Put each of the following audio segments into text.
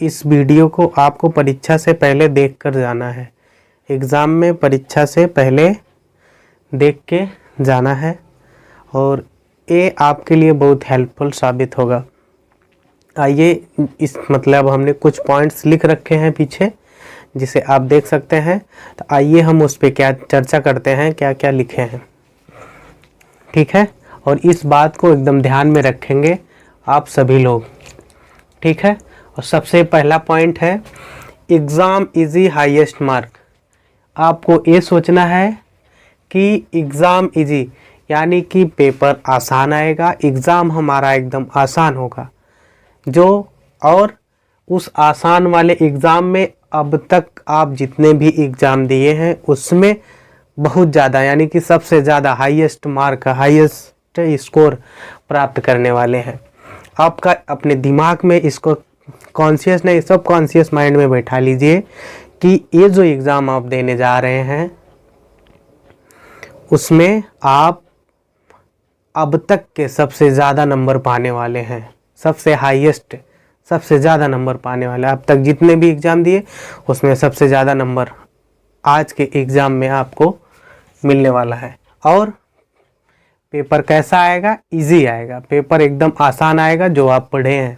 इस वीडियो को आपको परीक्षा से पहले देख कर जाना है। एग्ज़ाम में परीक्षा से पहले देख के जाना है और ये आपके लिए बहुत हेल्पफुल साबित होगा। आइए इस मतलब हमने कुछ पॉइंट्स लिख रखे हैं पीछे जिसे आप देख सकते हैं, तो आइए हम उस पर क्या चर्चा करते हैं, क्या क्या लिखे हैं। ठीक है, और इस बात को एकदम ध्यान में रखेंगे आप सभी लोग। ठीक है, और सबसे पहला पॉइंट है एग्ज़ाम इजी हाईएस्ट मार्क। आपको ये सोचना है कि एग्ज़ाम इजी यानी कि पेपर आसान आएगा, एग्ज़ाम हमारा एकदम आसान होगा जो, और उस आसान वाले एग्ज़ाम में अब तक आप जितने भी एग्ज़ाम दिए हैं उसमें बहुत ज़्यादा यानी कि सबसे ज़्यादा हाईएस्ट मार्क, हाईएस्ट स्कोर प्राप्त करने वाले हैं। आपका अपने दिमाग में इसको कॉन्शियस नहीं, सब कॉन्शियस माइंड में बैठा लीजिए कि ये जो एग्ज़ाम आप देने जा रहे हैं उसमें आप अब तक के सबसे ज़्यादा नंबर पाने वाले हैं, सबसे हाईएस्ट, सबसे ज़्यादा नंबर पाने वाले। अब तक जितने भी एग्ज़ाम दिए उसमें सबसे ज़्यादा नंबर आज के एग्ज़ाम में आपको मिलने वाला है। और पेपर कैसा आएगा? इजी आएगा, पेपर एकदम आसान आएगा जो आप पढ़े हैं।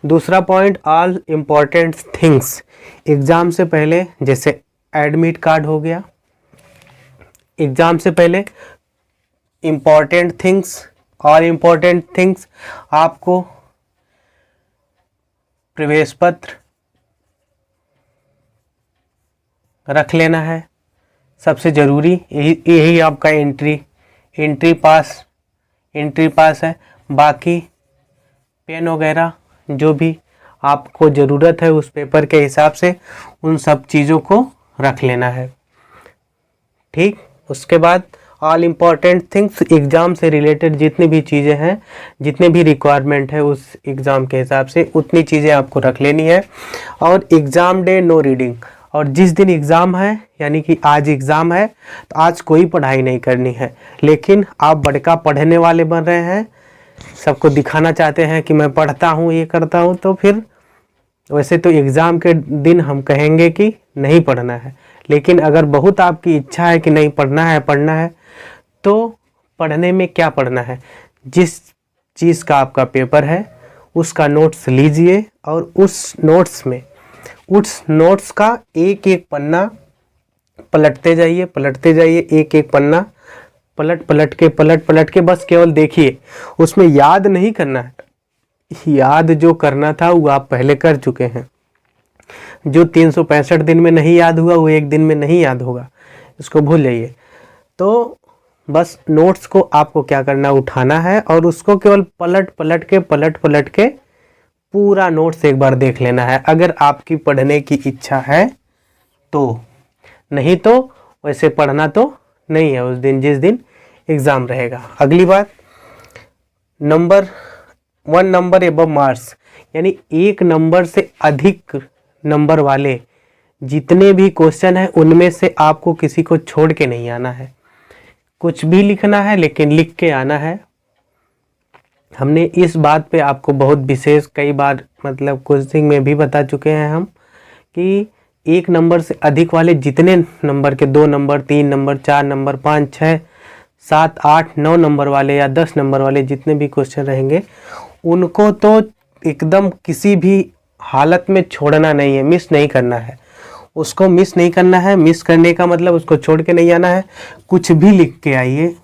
दूसरा point, all important things. Exam से पहले जैसे एडमिट कार्ड हो गया, एग्ज़ाम से पहले important things, all important things आपको प्रवेश पत्र रख लेना है, सबसे ज़रूरी यही आपका एंट्री पास है। बाकी पेन वगैरह जो भी आपको ज़रूरत है उस पेपर के हिसाब से उन सब चीज़ों को रख लेना है। ठीक, उसके बाद ऑल इम्पॉर्टेंट थिंग्स, एग्ज़ाम से रिलेटेड जितनी भी चीज़ें हैं, जितने भी रिक्वायरमेंट है उस एग्ज़ाम के हिसाब से उतनी चीज़ें आपको रख लेनी है। और एग्ज़ाम डे नो रीडिंग, और जिस दिन एग्ज़ाम है यानी कि आज एग्ज़ाम है तो आज कोई पढ़ाई नहीं करनी है, लेकिन आप बड़का पढ़ने वाले बन रहे हैं, सबको दिखाना चाहते हैं कि मैं पढ़ता हूँ, ये करता हूँ, तो फिर वैसे तो एग्ज़ाम के दिन हम कहेंगे कि नहीं पढ़ना है, लेकिन अगर बहुत आपकी इच्छा है कि नहीं पढ़ना है तो पढ़ने में क्या पढ़ना है, जिस चीज़ का आपका पेपर है उसका नोट्स लीजिए और उस नोट्स का एक एक पन्ना पलटते जाइए, एक एक पन्ना पलट के बस केवल देखिए, उसमें याद नहीं करना है। याद जो करना था वो आप पहले कर चुके हैं, जो 365 दिन में नहीं याद हुआ वो एक दिन में नहीं याद होगा, इसको भूल जाइए। तो बस नोट्स को आपको क्या करना, उठाना है और उसको केवल पलट के पूरा नोट्स एक बार देख लेना है, अगर आपकी पढ़ने की इच्छा है तो। नहीं तो वैसे पढ़ना तो नहीं है उस दिन, जिस दिन एग्ज़ाम रहेगा। अगली बात, नंबर 1 नंबर एबव मार्क्स, यानी 1 नंबर से अधिक नंबर वाले जितने भी क्वेश्चन हैं उनमें से आपको किसी को छोड़ के नहीं आना है। कुछ भी लिखना है लेकिन लिख के आना है। हमने इस बात पे आपको बहुत विशेष कई बार मतलब कोचिंग में भी बता चुके हैं हम कि 1 नंबर से अधिक वाले जितने नंबर के 2 नंबर, 3 नंबर, 4 नंबर, 5, 6, 7, 8, 9 नंबर वाले या 10 नंबर वाले जितने भी क्वेश्चन रहेंगे उनको तो एकदम किसी भी हालत में छोड़ना नहीं है, मिस नहीं करना है, उसको मिस नहीं करना है। मिस करने का मतलब उसको छोड़ के नहीं आना है, कुछ भी लिख के आइए,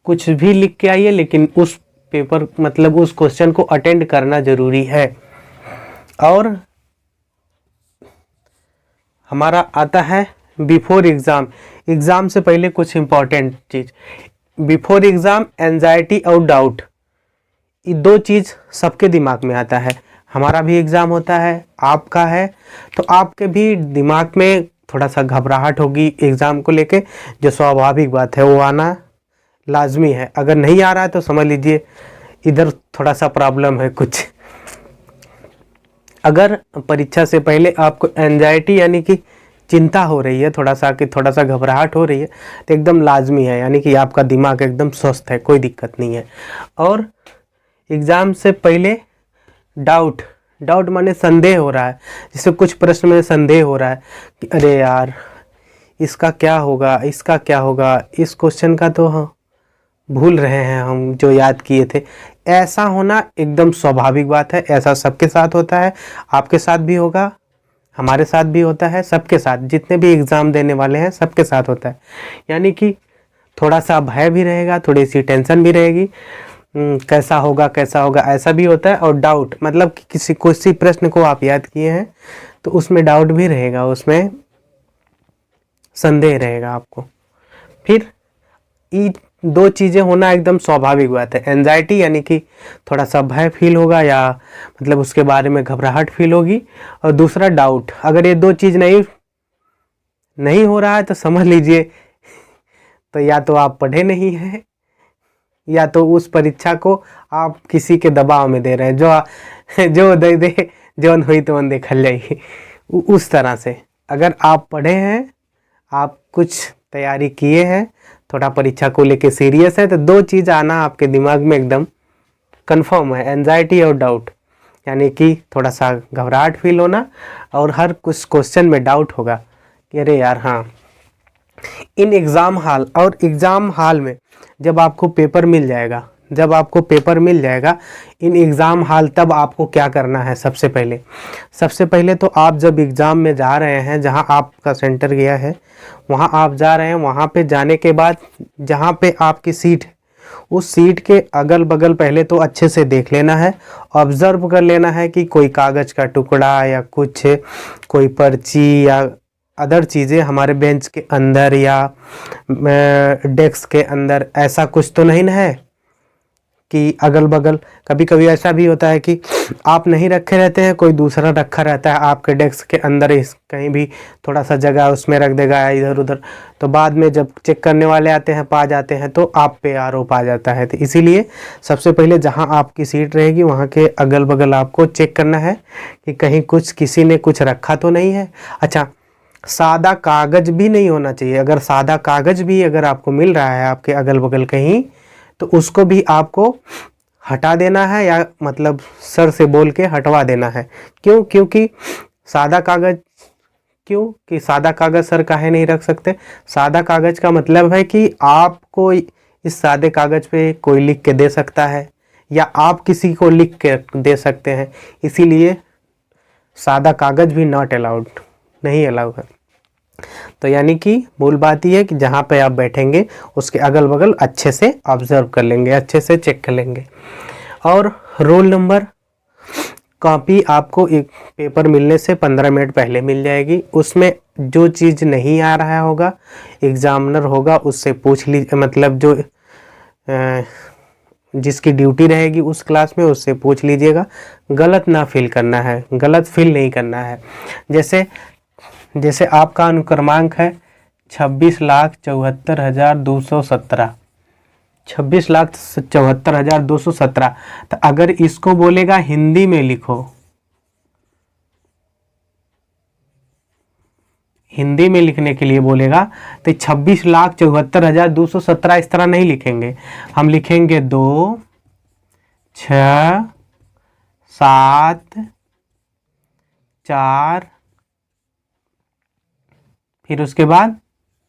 कुछ भी लिख के आइए, लेकिन उस पेपर मतलब उस क्वेश्चन को अटेंड करना जरूरी है। और हमारा आता है बिफोर एग्ज़ाम, एग्ज़ाम से पहले कुछ इम्पॉर्टेंट चीज़। बिफोर एग्ज़ाम एंजाइटी और डाउट, ये 2 चीज़ सबके दिमाग में आता है। हमारा भी एग्ज़ाम होता है, आपका है, तो आपके भी दिमाग में थोड़ा सा घबराहट होगी एग्ज़ाम को लेके, जो स्वाभाविक बात है, वो आना लाजमी है। अगर नहीं आ रहा है तो समझ लीजिए इधर थोड़ा सा प्रॉब्लम है कुछ। अगर परीक्षा से पहले आपको एंजाइटी यानी कि चिंता हो रही है, थोड़ा सा घबराहट हो रही है, तो एकदम लाजमी है, यानी कि आपका दिमाग एकदम स्वस्थ है, कोई दिक्कत नहीं है। और एग्ज़ाम से पहले डाउट, डाउट माने संदेह हो रहा है, जैसे कुछ प्रश्न में संदेह हो रहा है कि अरे यार इसका क्या होगा, इसका क्या होगा, इस क्वेश्चन का तो हम भूल रहे हैं हम जो याद किए थे। ऐसा होना एकदम स्वाभाविक बात है, ऐसा सबके साथ होता है, आपके साथ भी होगा, हमारे साथ भी होता है, सबके साथ, जितने भी एग्ज़ाम देने वाले हैं सबके साथ होता है। यानी कि थोड़ा सा भय भी रहेगा, थोड़ी सी टेंशन भी रहेगी, कैसा होगा कैसा होगा, ऐसा भी होता है। और डाउट मतलब कि किसी प्रश्न को आप याद किए हैं तो उसमें डाउट भी रहेगा, उसमें संदेह रहेगा आपको। फिर ये दो चीज़ें होना एकदम स्वाभाविक बात है। एंजाइटी यानी कि थोड़ा सा भय फील होगा या मतलब उसके बारे में घबराहट फील होगी, और दूसरा डाउट। अगर ये दो चीज़ नहीं हो रहा है तो समझ लीजिए तो या तो आप पढ़े नहीं हैं या तो उस परीक्षा को आप किसी के दबाव में दे रहे हैं, जो दे दे जो हुई तो देखल जाएगी, उस तरह से। अगर आप पढ़े हैं, आप कुछ तैयारी किए हैं, थोड़ा परीक्षा को लेके सीरियस है, तो दो चीज़ आना आपके दिमाग में एकदम कंफर्म है, एंजाइटी और डाउट। यानी कि थोड़ा सा घबराहट फील होना और हर कुछ क्वेश्चन में डाउट होगा कि अरे यार हाँ। इन एग्ज़ाम हाल में जब आपको पेपर मिल जाएगा, इन एग्ज़ाम हाल, तब आपको क्या करना है। सबसे पहले तो आप जब एग्ज़ाम में जा रहे हैं, जहां आपका सेंटर गया है वहां आप जा रहे हैं, वहां पे जाने के बाद जहां पे आपकी सीट है उस सीट के अगल बगल पहले तो अच्छे से देख लेना है, ऑब्जर्व कर लेना है कि कोई कागज़ का टुकड़ा या कुछ, कोई पर्ची या अदर चीज़ें हमारे बेंच के अंदर या डेस्क के अंदर ऐसा कुछ तो नहीं है कि अगल बगल। कभी कभी ऐसा भी होता है कि आप नहीं रखे रहते हैं, कोई दूसरा रखा रहता है आपके डेस्क के अंदर ही, कहीं भी थोड़ा सा जगह उसमें रख देगा इधर उधर, तो बाद में जब चेक करने वाले आते हैं, पा जाते हैं, तो आप पे आरोप आ जाता है। तो इसीलिए सबसे पहले जहां आपकी सीट रहेगी वहां के अगल बगल आपको चेक करना है कि कहीं किसी ने कुछ रखा तो नहीं है। अच्छा, सादा कागज़ भी नहीं होना चाहिए। अगर सादा कागज़ भी अगर आपको मिल रहा है आपके अगल बगल कहीं, तो उसको भी आपको हटा देना है, या मतलब सर से बोल के हटवा देना है। क्योंकि सादा कागज़ सर काहे नहीं रख सकते। सादा कागज़ का मतलब है कि आपको इस सादे कागज़ पे कोई लिख के दे सकता है या आप किसी को लिख के दे सकते हैं, इसीलिए सादा कागज़ भी नॉट अलाउड, नहीं अलाउ है। तो यानी कि मूल बात यह है कि जहाँ पे आप बैठेंगे उसके अगल बगल अच्छे से ऑब्जर्व कर लेंगे, अच्छे से चेक कर लेंगे। और रोल नंबर कॉपी आपको एक पेपर मिलने से 15 मिनट पहले मिल जाएगी। उसमें जो चीज़ नहीं आ रहा होगा, एग्जामिनर होगा उससे पूछ लीजिए, मतलब जो जिसकी ड्यूटी रहेगी उस क्लास में उससे पूछ लीजिएगा। गलत ना फील करना है, गलत फील नहीं करना है। जैसे आपका अनुक्रमांक है 26,74,217, 26,74,217, तो अगर इसको बोलेगा हिंदी में लिखो, हिंदी में लिखने के लिए बोलेगा तो 26,74,217 इस तरह नहीं लिखेंगे। हम लिखेंगे 2, 6, 7, 4, फिर उसके बाद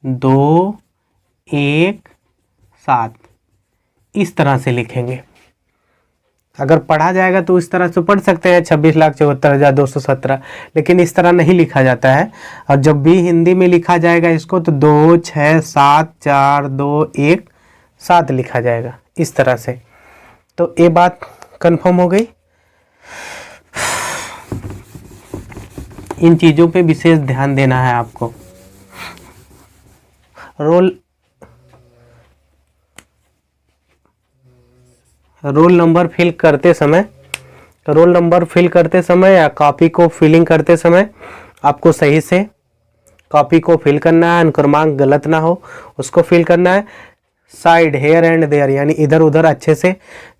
2, 1, 7, इस तरह से लिखेंगे। अगर पढ़ा जाएगा तो इस तरह से पढ़ सकते हैं 26,74,217, लेकिन इस तरह नहीं लिखा जाता है। और जब भी हिंदी में लिखा जाएगा इसको तो 2, 6, 7, 4, 2, 1, 7 लिखा जाएगा इस तरह से। तो ये बात कंफर्म हो गई। इन चीज़ों पे विशेष ध्यान देना है आपको। रोल नंबर फिल करते समय या कॉपी को फिलिंग करते समय आपको सही से कॉपी को फिल करना है, अनुक्रमांक गलत ना हो उसको फिल करना है। साइड हेयर एंड देयर यानी इधर उधर अच्छे से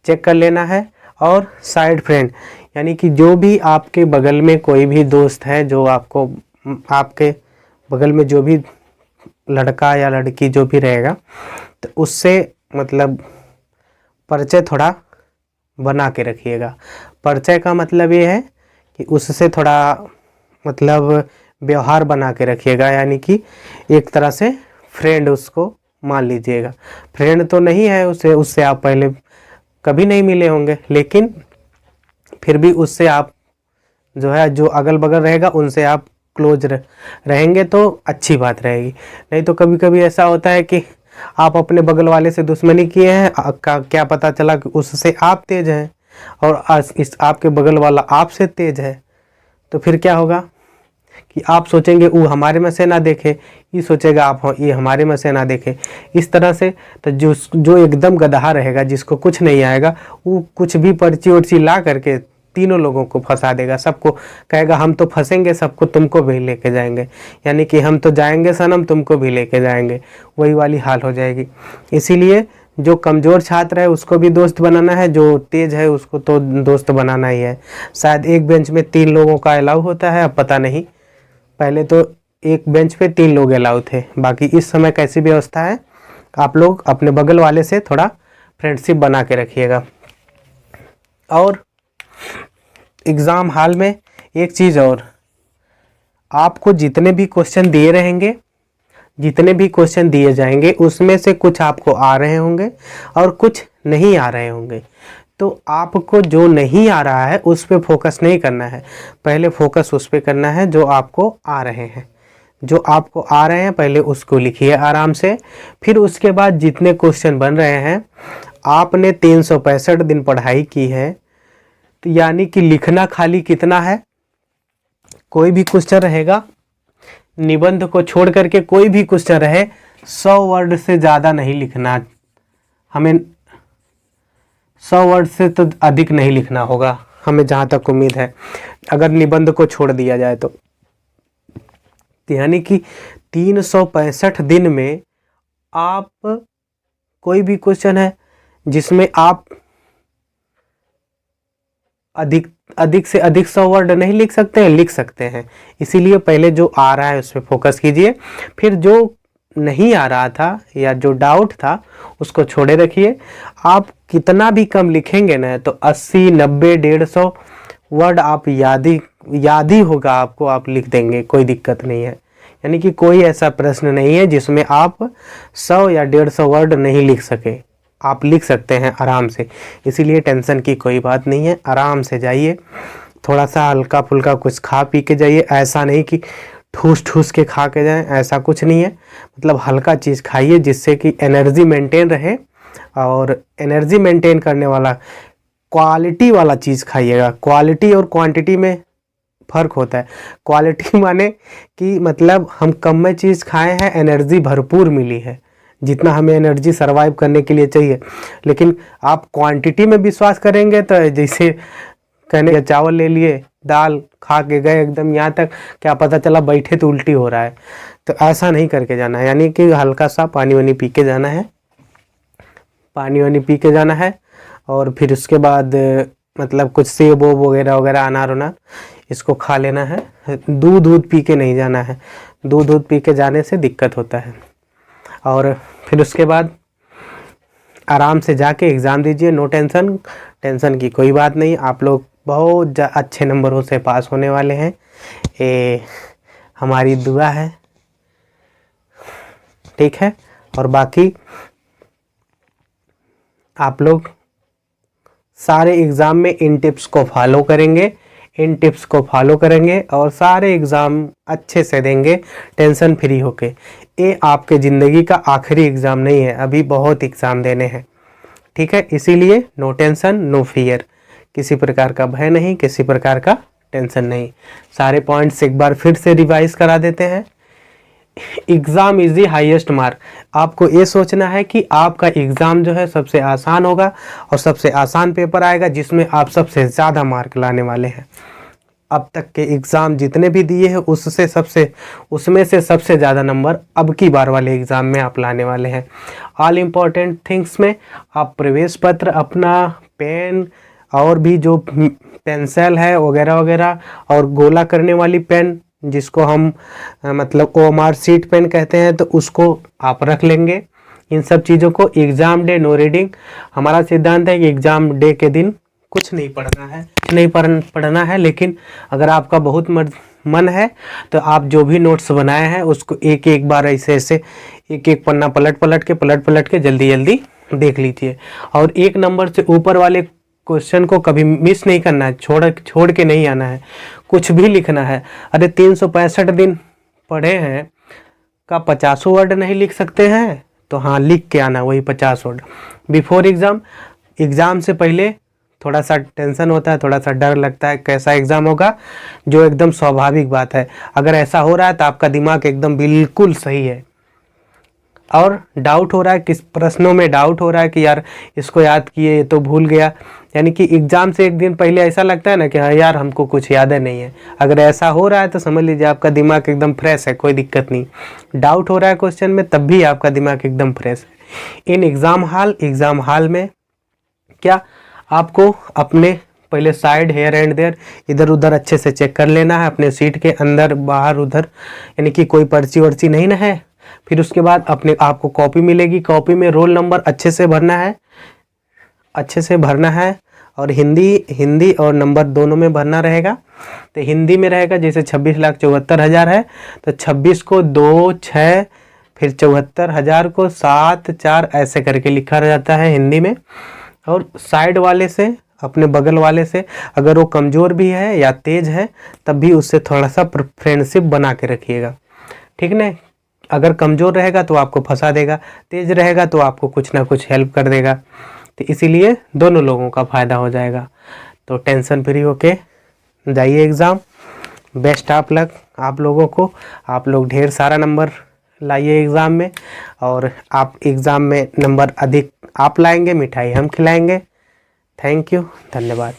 चेक कर लेना है। और साइड फ्रेंड यानी कि जो भी आपके बगल में कोई भी दोस्त है, जो आपके बगल में जो भी लड़का या लड़की जो भी रहेगा, तो उससे मतलब परिचय थोड़ा बना के रखिएगा। परिचय का मतलब ये है कि उससे थोड़ा मतलब व्यवहार बना के रखिएगा, यानी कि एक तरह से फ्रेंड उसको मान लीजिएगा। फ्रेंड तो नहीं है उससे आप पहले कभी नहीं मिले होंगे, लेकिन फिर भी उससे आप जो है, जो अगल बगल रहेगा उनसे आप क्लोज रहेंगे तो अच्छी बात रहेगी। नहीं तो कभी कभी ऐसा होता है कि आप अपने बगल वाले से दुश्मनी किए हैं, क्या पता चला कि उससे आप तेज हैं और इस आपके बगल वाला आपसे तेज है, तो फिर क्या होगा कि आप सोचेंगे वो हमारे में से ना देखे, ये सोचेगा आप ये हमारे में से ना देखे। इस तरह से तो जो एकदम गधा रहेगा, जिसको कुछ नहीं आएगा, वो कुछ भी पर्ची उर्ची ला करके तीनों लोगों को फंसा देगा। सबको कहेगा हम तो फंसेंगे, सबको तुमको भी लेके जाएंगे, यानी कि हम तो जाएंगे सनम, तुमको भी लेके जाएंगे, वही वाली हाल हो जाएगी। इसीलिए जो कमज़ोर छात्र है उसको भी दोस्त बनाना है, जो तेज है उसको तो दोस्त बनाना ही है। शायद एक बेंच में 3 लोगों का अलाउ होता है, अब पता नहीं, पहले तो एक बेंच पे 3 लोग अलाउ थे। बाकी इस समय कैसी व्यवस्था है, आप लोग अपने बगल वाले से थोड़ा फ्रेंडशिप बना के रखिएगा। और एग्ज़ाम हॉल में एक चीज़ और, आपको जितने भी क्वेश्चन दिए रहेंगे, जितने भी क्वेश्चन दिए जाएंगे, उसमें से कुछ आपको आ रहे होंगे और कुछ नहीं आ रहे होंगे। तो आपको जो नहीं आ रहा है उस पर फोकस नहीं करना है, पहले फोकस उस पर करना है जो आपको आ रहे हैं। जो आपको आ रहे हैं पहले उसको लिखिए आराम से। फिर उसके बाद जितने क्वेश्चन बन रहे हैं, आपने 365 दिन पढ़ाई की है, तो यानी कि लिखना खाली कितना है, कोई भी क्वेश्चन रहेगा, निबंध को छोड़ करके कोई भी क्वेश्चन रहे, 100 वर्ड से ज़्यादा नहीं लिखना। हमें 100 वर्ड से तो अधिक नहीं लिखना होगा, हमें जहाँ तक उम्मीद है, अगर निबंध को छोड़ दिया जाए तो। यानी कि 365 दिन में आप कोई भी क्वेश्चन है जिसमें आप अधिक से अधिक 100 वर्ड नहीं लिख सकते हैं, लिख सकते हैं। इसीलिए पहले जो आ रहा है उस पर फोकस कीजिए, फिर जो नहीं आ रहा था या जो डाउट था उसको छोड़े रखिए। आप कितना भी कम लिखेंगे ना तो 80, 90, 150 वर्ड आप याद ही होगा आपको, आप लिख देंगे, कोई दिक्कत नहीं है। यानी कि कोई ऐसा प्रश्न नहीं है जिसमें आप 100 या 150 वर्ड नहीं लिख सके, आप लिख सकते हैं आराम से। इसीलिए टेंशन की कोई बात नहीं है, आराम से जाइए, थोड़ा सा हल्का फुल्का कुछ खा पी के जाइए। ऐसा नहीं कि ठूस ठूस के खा के जाएं, ऐसा कुछ नहीं है। मतलब हल्का चीज़ खाइए जिससे कि एनर्जी मेंटेन रहे, और एनर्जी मेंटेन करने वाला क्वालिटी वाला चीज़ खाइएगा। क्वालिटी और क्वांटिटी में फ़र्क होता है। क्वालिटी माने कि मतलब हम कम में चीज़ खाए हैं, एनर्जी भरपूर मिली है, जितना हमें एनर्जी सर्वाइव करने के लिए चाहिए। लेकिन आप क्वांटिटी में विश्वास करेंगे तो जैसे कहने चावल ले लिए, दाल खा के गए एकदम, यहाँ तक क्या पता चला बैठे तो उल्टी हो रहा है, तो ऐसा नहीं करके जाना है। यानी कि हल्का सा पानी वानी पी के जाना है, पानी वानी पी के जाना है। और फिर उसके बाद मतलब कुछ सेब वगैरह वगैरह, अनार उनार, इसको खा लेना है। दूध पी के नहीं जाना है, दूध पी के जाने से दिक्कत होता है। और फिर उसके बाद आराम से जाके एग्ज़ाम दीजिए, नो टेंशन, टेंशन की कोई बात नहीं। आप लोग बहुत अच्छे नंबरों से पास होने वाले हैं, ये हमारी दुआ है, ठीक है। और बाकी आप लोग सारे एग्ज़ाम में इन टिप्स को फॉलो करेंगे, इन टिप्स को फॉलो करेंगे और सारे एग्ज़ाम अच्छे से देंगे, टेंशन फ्री होके। ये आपके ज़िंदगी का आखिरी एग्ज़ाम नहीं है, अभी बहुत एग्ज़ाम देने हैं, ठीक है। इसीलिए नो टेंशन, नो फियर, किसी प्रकार का भय नहीं, किसी प्रकार का टेंशन नहीं। सारे पॉइंट्स एक बार फिर से रिवाइज करा देते हैं। Exam is the highest mark. आपको ये सोचना है कि आपका एग्ज़ाम जो है सबसे आसान होगा और सबसे आसान पेपर आएगा जिसमें आप सबसे ज़्यादा मार्क लाने वाले हैं। अब तक के एग्ज़ाम जितने भी दिए हैं उसमें से सबसे ज़्यादा नंबर अब की बार वाले एग्ज़ाम में आप लाने वाले हैं। ऑल इम्पॉर्टेंट थिंग्स में आप प्रवेश पत्र, अपना पेन और भी जो पेंसिल है वगैरह वगैरह, और गोला करने वाली पेन जिसको हम मतलब OMR शीट पेन कहते हैं, तो उसको आप रख लेंगे। इन सब चीज़ों को एग्ज़ाम डे नो रीडिंग, हमारा सिद्धांत है कि एग्ज़ाम डे के दिन कुछ नहीं पढ़ना है, पढ़ना है। लेकिन अगर आपका बहुत मन है तो आप जो भी नोट्स बनाए हैं उसको एक एक बार ऐसे एक एक पन्ना पलट के जल्दी देख लीजिए। और 1 नंबर से ऊपर वाले क्वेश्चन को कभी मिस नहीं करना है, छोड़ के नहीं आना है, कुछ भी लिखना है। अरे 365 दिन पढ़े हैं का 50 वर्ड नहीं लिख सकते हैं? तो हाँ, लिख के आना वही 50 वर्ड बिफोर एग्ज़ाम से पहले थोड़ा सा टेंशन होता है, थोड़ा सा डर लगता है कैसा एग्ज़ाम होगा, जो एकदम स्वाभाविक बात है। अगर ऐसा हो रहा है तो आपका दिमाग एकदम बिल्कुल सही है। और डाउट हो रहा है, किस प्रश्नों में डाउट हो रहा है कि यार इसको याद किए तो भूल गया, यानी कि एग्ज़ाम से 1 दिन पहले ऐसा लगता है ना कि हाँ यार हमको कुछ याद नहीं है। अगर ऐसा हो रहा है तो समझ लीजिए आपका दिमाग एकदम फ्रेश है, कोई दिक्कत नहीं। डाउट हो रहा है क्वेश्चन में तब भी आपका दिमाग एकदम फ्रेश है। इन एग्ज़ाम हॉल में क्या आपको अपने पहले साइड, हेयर एंड देयर, इधर उधर अच्छे से चेक कर लेना है, अपने सीट के अंदर बाहर उधर, यानी कि कोई पर्ची वर्ची नहीं ना है। फिर उसके बाद आपको कॉपी मिलेगी, कॉपी में रोल नंबर अच्छे से भरना है और हिंदी और नंबर दोनों में भरना रहेगा। तो हिंदी में रहेगा जैसे 26,74,000 है तो 26 को 2 6 फिर 74,000 को 7 4 ऐसे करके लिखा जाता है हिंदी में। और साइड वाले से, अपने बगल वाले से, अगर वो कमज़ोर भी है या तेज़ है तब भी उससे थोड़ा सा फ्रेंडशिप बना के रखिएगा, ठीक ना। अगर कमज़ोर रहेगा तो आपको फंसा देगा, तेज़ रहेगा तो आपको कुछ ना कुछ हेल्प कर देगा। तो इसीलिए दोनों लोगों का फ़ायदा हो जाएगा। तो टेंशन फ्री होके जाइए एग्ज़ाम। बेस्ट ऑफ लक आप लोगों को। आप लोग ढेर सारा नंबर लाइए एग्ज़ाम में, और आप एग्ज़ाम में नंबर अधिक आप लाएंगे, मिठाई हम खिलाएंगे। थैंक यू, धन्यवाद।